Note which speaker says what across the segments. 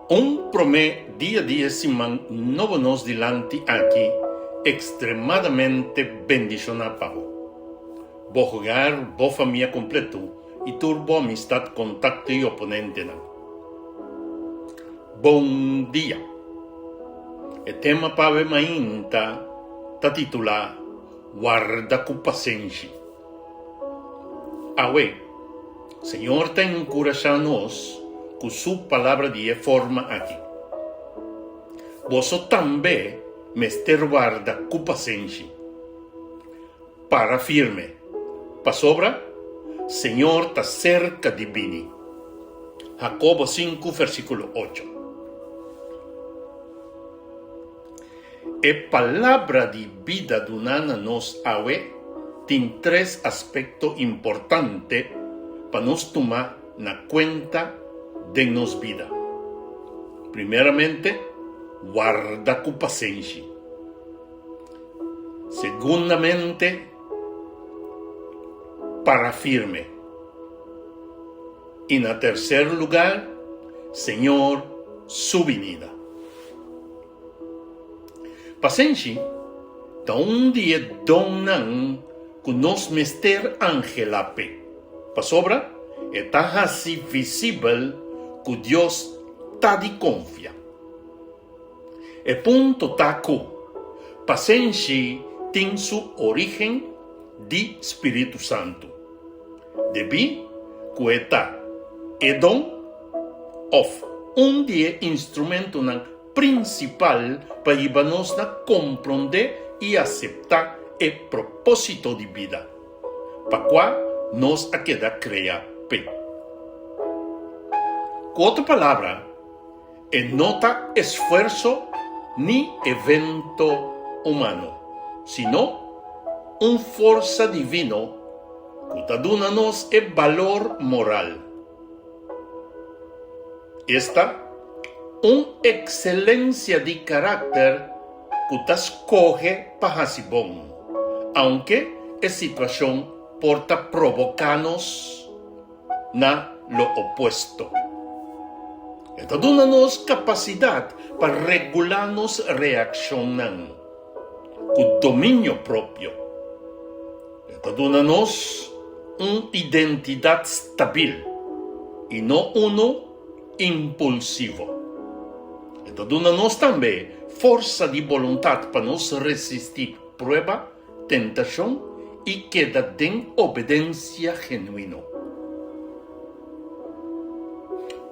Speaker 1: Un promé día a día siman novo nos dilanti aqui extremadamente bendicionado. Bo hogar, bo família completo e turbo amistad, contacto e oponente. Bom dia. O tema para mainta tá titular Guarda com paciência. Awe, Senhor tem encorajado-nos com sua palavra de forma aqui. Você também mester guarda com paciência. Para firme. Para sobra, Senhor está cerca de mim. Jacobo 5, versículo 8. A palavra de vida do Nana nos awe tem três aspectos importantes para nos tomar na conta de nos vida. Primeiramente, guarda com paciência. Segundamente, para firme. E na terceiro lugar, Senhor, sua venida. Paciência, da onde é donan que nos mester angelape. Para sobra, é tão assim visível que Deus está de confia. E ponto taco, paciência tem sua origem de Espírito Santo. Debi que está dom of onde é instrumento principal para irmos a compreender e aceitar o propósito de vida, para qual nós a queda criar pé. Com outra palavra, nota esforço nem evento humano, sino força divino que está dando-nos valor moral. Esta excelência de caráter que te escoge para ser bom, aunque a situação porta provocar-nos na lo opuesto. Está dando-nos capacidade para regular-nos reaccionando com domínio próprio. Está dando-nos uma identidade estável e não impulsivo. Está dando-nos também força de vontade para nos resistir prova, tentação e queda de obediência genuína.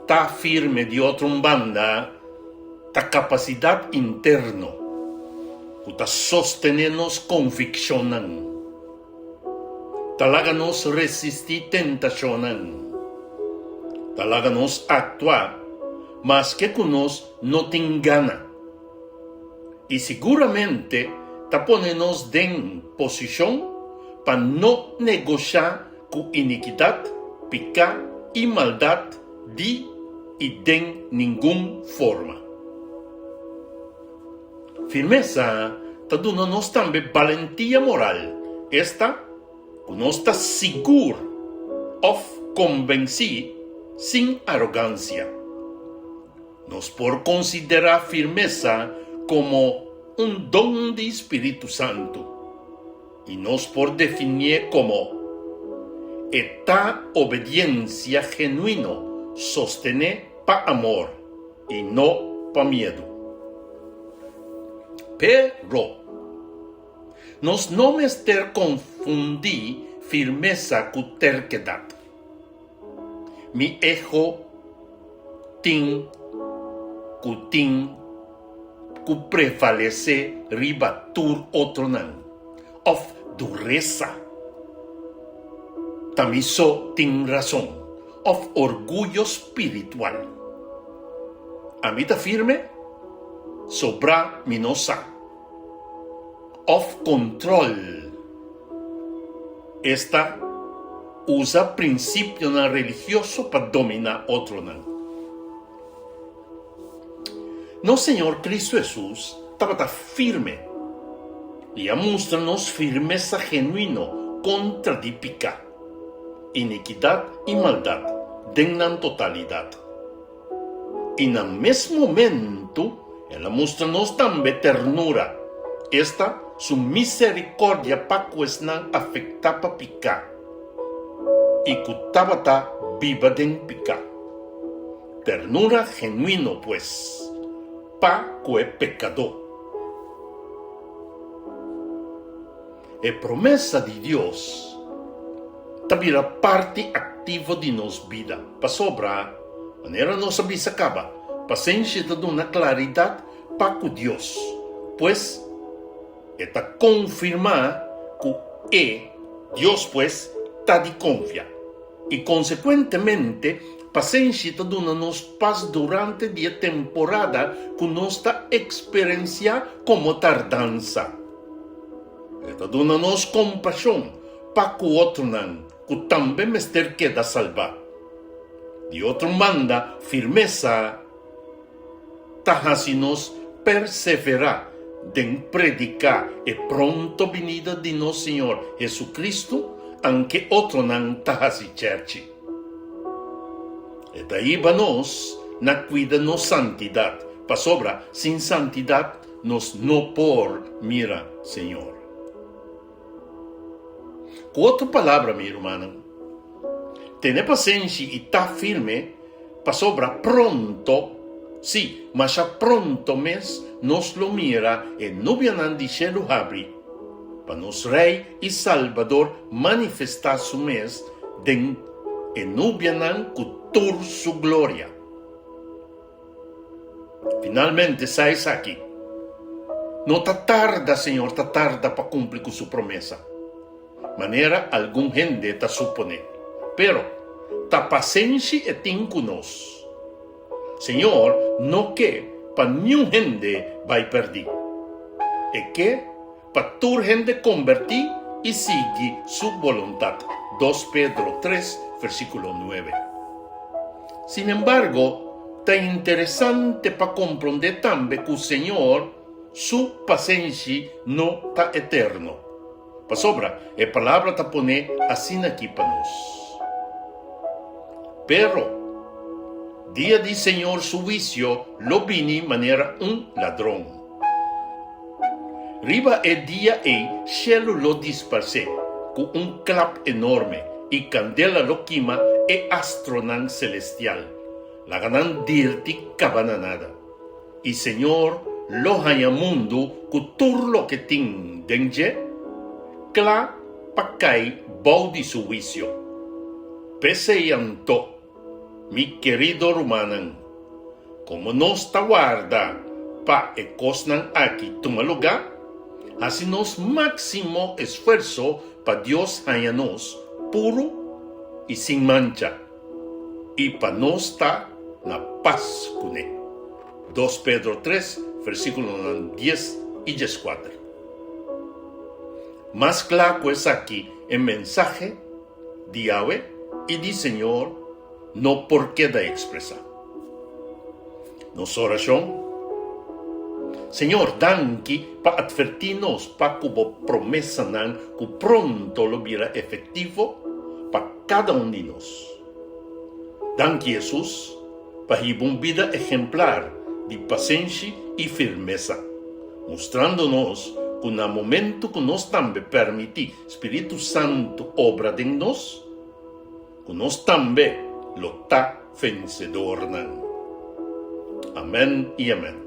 Speaker 1: Está firme de outra banda, a capacidade interna, que está sostenendo-nos conviccionando. Talaga-nos resistir tentação. Talaga-nos actuar, mas que conosco não te engana. E seguramente está ponendo-nos em posição para não negociar com iniquidade, pecado e maldade de nenhuma forma. Firmeza está dando-nos também valentia moral. Esta que nós está seguro ou convencido sem arrogância. Nós por considerar firmeza como dom do Espírito Santo e nós por definir como esta obediência genuína sostener para amor e não para medo. Pero nós não ter confundir firmeza com terquedade. Mi ego tem que prevalecer riba tur outro não. Of dureza. Também só tem razão. Of orgulho espiritual. A mim está firme, sobra minosa. Of control. Esta usa princípio religioso para dominar outro não. Nosso Senhor Cristo Jesus estava firme e mostra-nos firmeza genuína contra de pecado, iniquidade e maldade, na totalidade. E no mesmo momento, ela mostra-nos também ternura. Esta, sua misericórdia para que não afetar para picar. E que tabata viva de picar. Ternura genuíno, pues, para que é pecador. A promessa de Deus vira parte ativa de nossa vida. Para sobrar, maneira nossa vida acaba. Paciência de uma claridade para com Deus. Pois, está confirmar que é Deus, pues, está de confiar. E, consequentemente, paciência de nos paz durante a temporada que nós está experienciar como tardança. Está dando nos compaixão para que o outro não, que também mestre queda salvar. De outro manda firmeza, se nos perseverar de predicar a pronto vinda de nosso Senhor Jesucristo, anche outro não se certi. E daí va nós na cuida nos santidade. Para sobra, sem santidade, nos não por mira, Senhor. Com outra palavra, minha irmã, tenha paciência e tá firme, para sobra pronto, sim, mas já pronto mesmo, nos lo mira e nubianan de cielo abre, para nos Rei e Salvador manifestar su mes, den e nubianan cultur su glória. Finalmente, sais aqui. Não tá tarda, Senhor, tá tarda para cumprir com sua promessa. Maneira algum gente ta supone. Pero, ta paciência e tem conosco. Senhor, não que para nenhum gente vai perder. E que para toda gente convertir e seguir sua vontade. 2 Pedro 3, versículo 9. Sin embargo, é interessante para compreender também que o Senhor, sua paciência não está eterno. Para sobra, a palavra está pone assim aqui para nós. Pero, dia de Senhor su juicio, lo vini maneira ladrão. Riba e dia e cielo lo disperse, com clap enorme, e candela lo quima e astronan celestial. La ganan dirti cabananada. E Senhor, lo haya mundo, com tur lo que tin dengue, cla pakai bau de su juicio. Pese yanto, mi querido Romanan, como nos guarda pa e cosnan aquí tumaluga, así nos máximo esfuerzo pa Dios hayanos puro y sin mancha, y pa nos ta la paz con él. 2 Pedro 3, versículo 10 y 14. Más claro es aquí el mensaje de Yahweh y de Señor, no por queda expresa. Nos oración. Señor, danki para advertirnos para que la promesa nan que pronto lo viera efectivo para cada uno de nosotros. Danki Jesús para una vida ejemplar de paciencia y firmeza, mostrándonos que en el momento que nos también permite Espíritu Santo obra de nos, que nos también lo está vencedor. Amén y amén.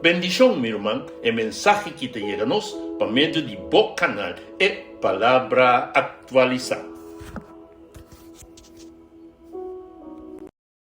Speaker 1: Bendición, mi hermano, el mensaje que te llega a nos por medio de Bo Canal es Palabra Actualizada.